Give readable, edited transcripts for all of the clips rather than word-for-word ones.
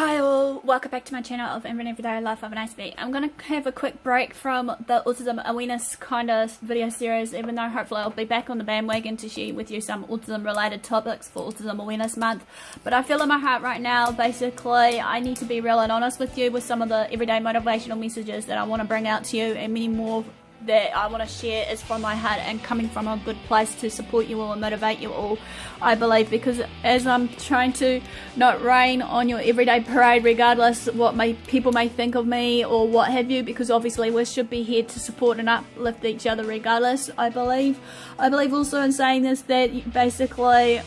Hi all, welcome back to my channel of Everyday Life of an Aspie. I'm going to have a quick break from the autism awareness kind of video series, even though hopefully I'll be back on the bandwagon to share with you some autism related topics for Autism Awareness Month. But I feel in my heart right now, basically, I need to be real and honest with you with some of the everyday motivational messages that I want to bring out to you, and many more that I want to share is from my heart and coming from a good place to support you all and motivate you all, I believe, because as I'm trying to not rain on your everyday parade regardless what people may think of me or what have you, because obviously we should be here to support and uplift each other regardless, I believe also in saying this that basically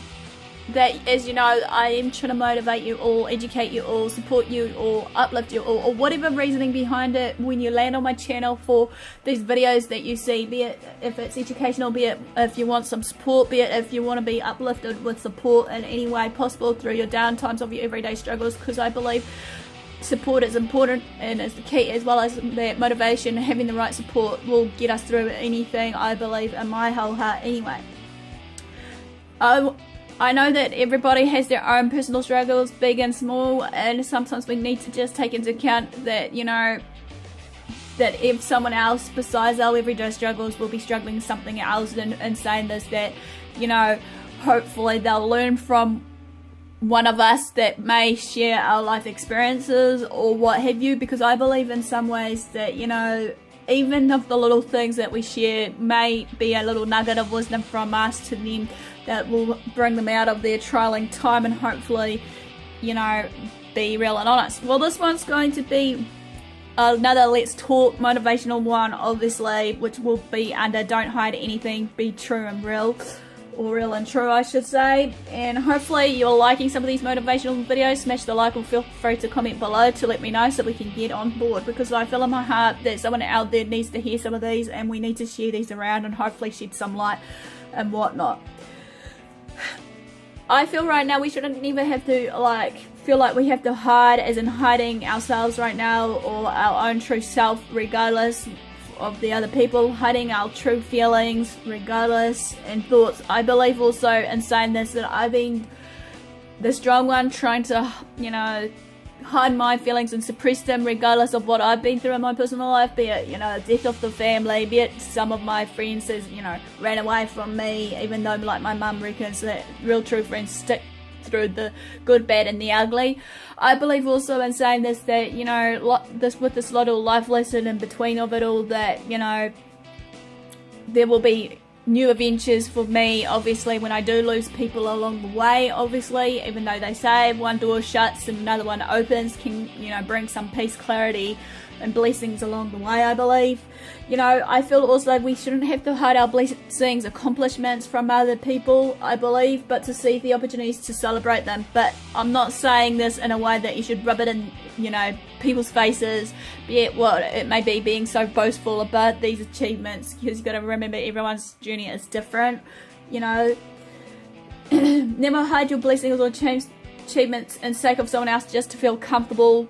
that, as you know, I am trying to motivate you all, educate you all, support you all, uplift you all, or whatever reasoning behind it when you land on my channel for these videos that you see, be it if it's educational, be it if you want some support, be it if you want to be uplifted with support in any way possible through your down times of your everyday struggles, because I believe support is important and is the key, as well as that motivation. Having the right support will get us through anything, I believe, in my whole heart anyway. I know that everybody has their own personal struggles, big and small, and sometimes we need to just take into account that, you know, that if someone else besides our everyday struggles will be struggling something else, and saying this, that, you know, hopefully they'll learn from one of us that may share our life experiences or what have you, because I believe in some ways that, you know, even if the little things that we share may be a little nugget of wisdom from us to them that will bring them out of their trialing time and hopefully, you know, be real and honest. Well, this one's going to be another let's talk motivational one, obviously, which will be under don't hide anything, be true and real, or real and true I should say. And hopefully you're liking some of these motivational videos. Smash the like, or feel free to comment below to let me know so we can get on board, because I feel in my heart that someone out there needs to hear some of these and we need to share these around and hopefully shed some light and whatnot. I feel right now we shouldn't never have to feel like we have to hide, as in hiding ourselves right now, or our own true self regardless of the other people, hiding our true feelings regardless and thoughts. I believe also in saying this that I've been the strong one trying to, you know, hide my feelings and suppress them regardless of what I've been through in my personal life, be it, you know, death of the family, be it some of my friends who, you know, ran away from me, even though, like my mum reckons that real true friends stick through the good, bad and the ugly. I believe also in saying this that, you know, with this little life lesson in between of it all, that, you know, there will be new adventures for me, obviously, when I do lose people along the way, obviously, even though they say one door shuts and another one opens, can, you know, bring some peace, clarity and blessings along the way, I believe. You know, I feel also we shouldn't have to hide our blessings, accomplishments from other people, I believe, but to see the opportunities to celebrate them. But I'm not saying this in a way that you should rub it in, you know, people's faces, be it what it may be, being so boastful about these achievements, because you've got to remember everyone's journey is different, you know. Never hide your blessings or achievements in sake of someone else just to feel comfortable,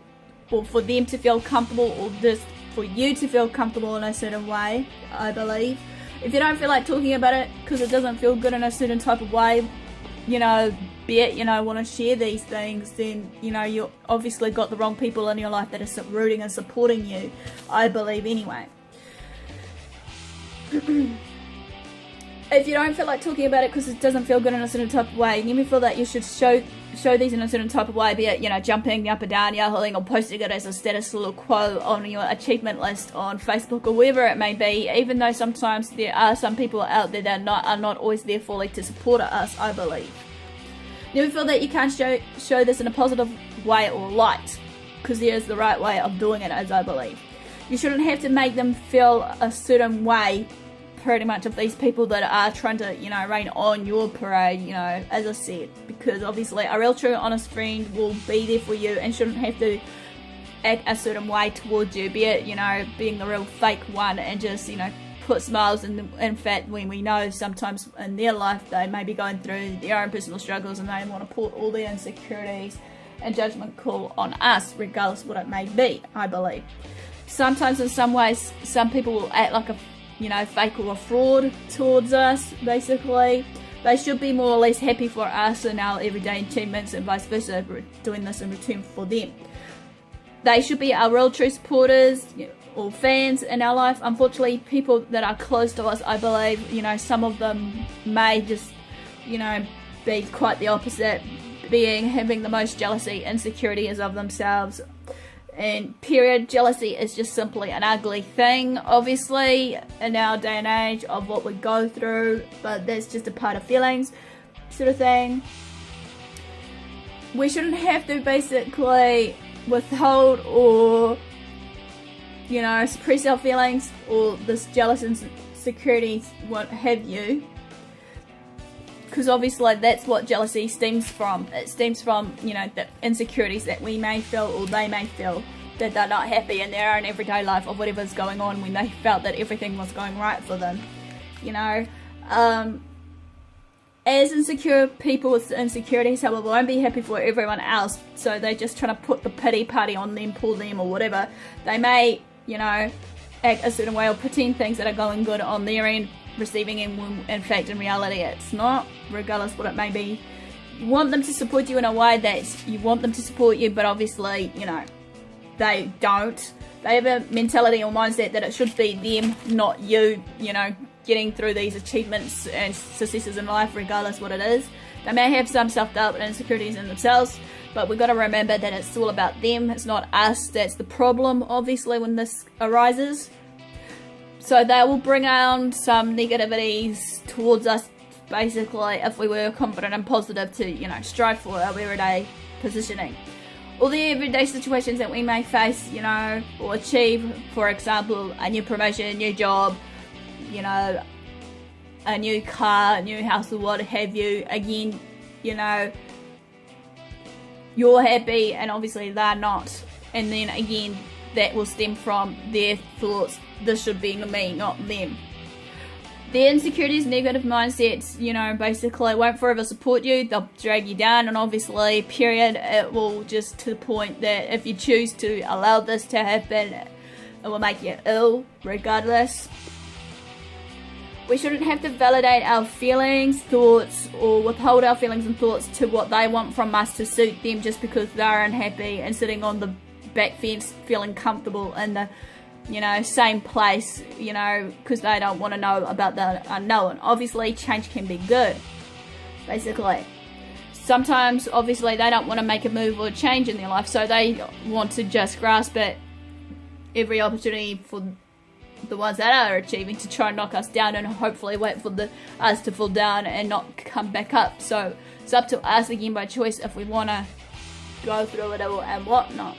or for them to feel comfortable, or just for you to feel comfortable in a certain way, I believe. If you don't feel like talking about it because it doesn't feel good in a certain type of way, you know, be it, you know, want to share these things, then, you know, you obviously got the wrong people in your life that are rooting and supporting you, I believe anyway. If you don't feel like talking about it because it doesn't feel good in a certain type of way, you may feel that you should show these in a certain type of way, be it, you know, jumping up and down, yelling, or posting it as a status little quote on your achievement list on Facebook or wherever it may be, even though sometimes there are some people out there that are not always there fully to support us, I believe. Never feel that you can't show this in a positive way or light, because there is the right way of doing it, as I believe. You shouldn't have to make them feel a certain way, pretty much, of these people that are trying to, you know, rain on your parade, you know, as I said, because obviously a real true honest friend will be there for you and shouldn't have to act a certain way towards you, be it, you know, being the real fake one and just, you know, put smiles in fact, when we know sometimes in their life they may be going through their own personal struggles and they want to put all their insecurities and judgment call on us, regardless of what it may be, I believe. Sometimes in some ways some people will act like a, you know, fake or a fraud towards us, basically, They should be more or less happy for us and our everyday achievements, and vice versa. We're doing this in return for them. They should be our real true supporters or fans in our life. Unfortunately, people that are close to us, I believe, you know, some of them may just, you know, be quite the opposite, having the most jealousy, insecurities of themselves. And period, jealousy is just simply an ugly thing, obviously, in our day and age of what we go through, but that's just a part of feelings, sort of thing. We shouldn't have to basically withhold or, you know, suppress our feelings or this jealous insecurities, what have you, because obviously that's what jealousy stems from. It stems from, you know, the insecurities that we may feel or they may feel, that they're not happy in their own everyday life of whatever's going on when they felt that everything was going right for them, you know. As insecure people with insecurities, however, won't be happy for everyone else, so they're just trying to put the pity party on them, pull them or whatever. They may, you know, act a certain way or pretend things that are going good on their end, receiving in fact in reality it's not, regardless what it may be. You want them to support you in a way that you want them to support you, but obviously, you know, they don't. They have a mentality or mindset that it should be them, not you, you know, getting through these achievements and successes in life, regardless what it is. They may have some self-doubt and insecurities in themselves, but we've got to remember that it's all about them, it's not us. That's the problem, obviously, when this arises. So they will bring on some negativities towards us, basically, if we were confident and positive to, you know, strive for our everyday positioning. All the everyday situations that we may face, you know, or achieve, for example, a new promotion, a new job, you know, a new car, a new house or what have you, again, you know, you're happy and obviously they're not, and then again, that will stem from their thoughts, this should be me, not them. Their insecurities, negative mindsets, you know, basically won't forever support you. They'll drag you down, and obviously, period, it will just to the point that if you choose to allow this to happen, it will make you ill, regardless. We shouldn't have to validate our feelings, thoughts, or withhold our feelings and thoughts to what they want from us to suit them just because they're unhappy and sitting on the back fence feeling comfortable in the, you know, same place, you know, because they don't want to know about the unknown. Obviously, change can be good, basically. Sometimes, obviously, they don't want to make a move or change in their life, so they want to just grasp at every opportunity for the ones that are achieving to try and knock us down and hopefully wait for us to fall down and not come back up. So it's up to us, again, by choice, if we want to go through it all and whatnot.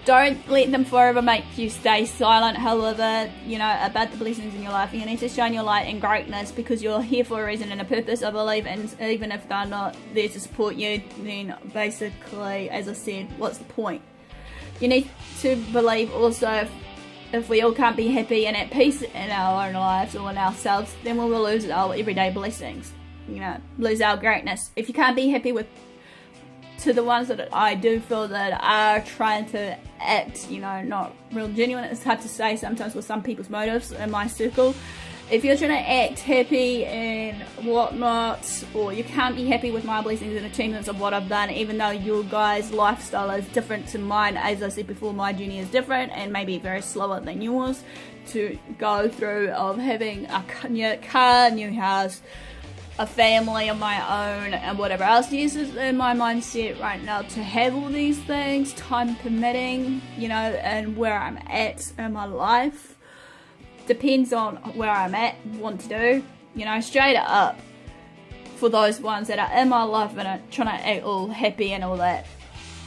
Don't let them forever make you stay silent, however, you know, about the blessings in your life. You need to shine your light and greatness because you're here for a reason and a purpose, I believe, and even if they're not there to support you, then basically, as I said, what's the point? You need to believe also if we all can't be happy and at peace in our own lives or in ourselves, then we will lose our everyday blessings, you know, lose our greatness. If you can't be happy with to the ones that I do feel that are trying to act, you know, not real genuine. It's hard to say sometimes with some people's motives in my circle. If you're trying to act happy and whatnot, or you can't be happy with my blessings and achievements of what I've done, even though your guys' lifestyle is different to mine. As I said before, my journey is different and maybe very slower than yours to go through, of having a new car, new house, a family of my own and whatever else. Yes, is in my mindset right now to have all these things, time permitting, you know, and where I'm at in my life depends on where I'm at, want to do, you know, straight up. For those ones that are in my life and are trying to act all happy and all that,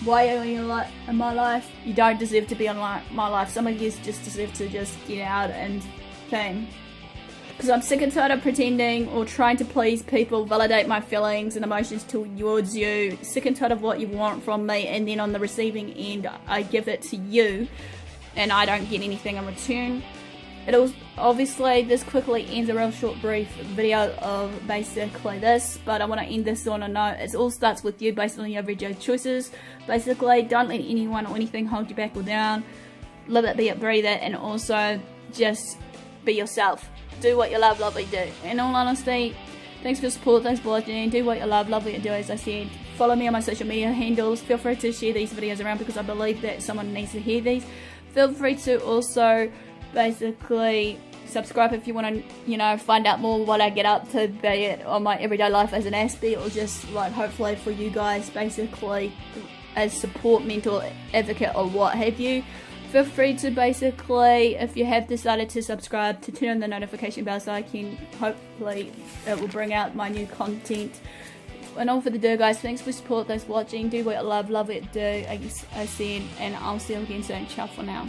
why are you in my life? You don't deserve to be in my life. Some of you just deserve to just get out and thing. Because I'm sick and tired of pretending or trying to please people, validate my feelings and emotions towards you. Sick and tired of what you want from me, and then on the receiving end, I give it to you, and I don't get anything in return. Obviously, this quickly ends a real short, brief video of basically this, but I want to end this on a note. It all starts with you based on your everyday choices. Basically, don't let anyone or anything hold you back or down. Live it, be it, breathe it, and also just be yourself. Do what you love, do. In all honesty, Thanks for your support, thanks for watching. Do what you love what you do, as I said. Follow me on my social media handles. Feel free to share these videos around because I believe that someone needs to hear these. Feel free to also basically subscribe if you want to, you know, find out more what I get up to, be it on my everyday life as an Aspie, or just like hopefully for you guys basically as support, mental advocate, or what have you. Feel free to basically, if you have decided to subscribe, to turn on the notification bell so I can, hopefully it will bring out my new content. And all for the do, guys. Thanks for support, thanks for watching. Do what you love what you do, as I said, and I'll see you again soon. Ciao for now.